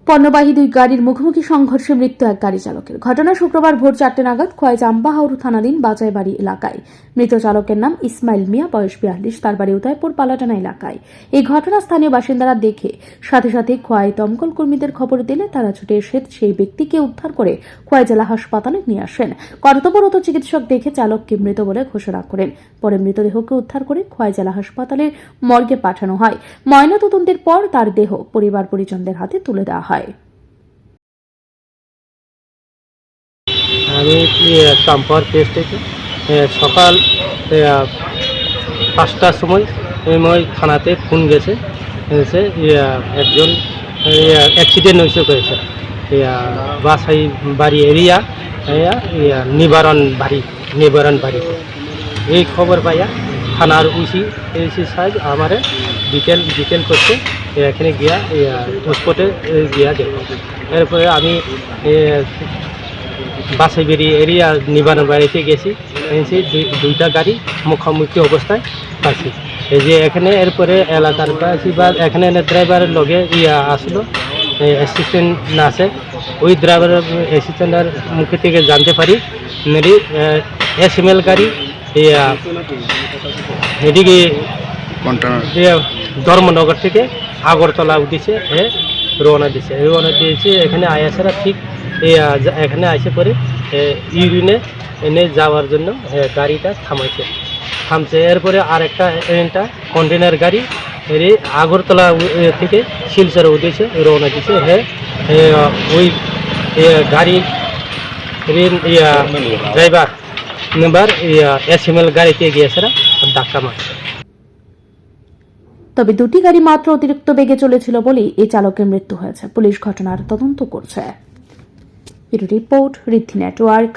পণ্যবাহী দুই গাড়ির মুখোমুখি সংঘর্ষে মৃত্যু এক গাড়ি চালকের। ঘটনা শুক্রবার ভোর 4টে নাগাদ খোয়াই জাম্বাহাওড় থানাধীন বাজাইবাড়ি এলাকায়। মৃত চালকের নাম ইসমাইল মিয়া, বয়স 42। তার বাড়ি উদয়পুর পালাটানা এলাকায়। এই ঘটনা স্থানীয় বাসিন্দারা দেখে সাথে সাথে খোয়াই দমকল কর্মীদের খবর দিলে তারা ছুটে এসে সেই ব্যক্তিকে উদ্ধার করে খোয়াই জেলা হাসপাতালে নিয়ে আসেন। কর্তব্যরত চিকিৎসক দেখে চালককে মৃত বলে ঘোষণা করেন। পরে মৃতদেহকে উদ্ধার করে খোয়াই জেলা হাসপাতালের মর্গে পাঠানো হয়। ময়নাতদন্তের পর তার দেহ পরিবার পরিজনদের হাতে তুলে দেওয়া হয়। আমি চাম্পার পেস্ট থেকে সকাল 5টার সময় থানাতে ফোন গেছে একজন অ্যাক্সিডেন্ট হয়েছে বাসাই বাড়ি এরিয়া নিবারণ বাড়িতে এই খবর পাইয়া থানার এসি সাহেব আমারে ডিটেল করতে এখানে গিয়া হসপিটালে গিয়া দেখো। এরপরে আমি বাসাইবাড়ি এরিয়া নিবারণ বাড়িতে গেছি। দুইটা গাড়ি মুখোমুখি অবস্থায় পাচ্ছি। এই যে এখানে এরপরে এলাকার বা এখানে ড্রাইভারের লগে আসলো অ্যাসিস্ট্যান্ট না আছে। ওই ড্রাইভারের অ্যাসিস্ট্যান্টের মুখে থেকে জানতে পারি মেরি SML গাড়ি এদিকে ধর্মনগর থেকে আগরতলা উঠেছে রওনা দিয়েছে। এখানে আয়াসারা ঠিক এখানে আসে পরে ইউরিনে এনে যাওয়ার জন্য গাড়িটা থামছে। এরপরে আরেকটা কন্টেনার গাড়ি আগরতলা থেকে শিলচরে উঠেছে রওনা দিয়েছে। ওই গাড়ির ড্রাইভার নাম্বার SML গাড়িতে গিয়েছে ধাক্কা মারছে। তবে দুটি গাড়ি মাত্র অতিরিক্ত বেগে চলেছিল বলেই এই চালকের মৃত্যু হয়েছে। পুলিশ ঘটনার তদন্ত করছে। রিপোর্ট ঋদ্ধি নেটওয়ার্ক।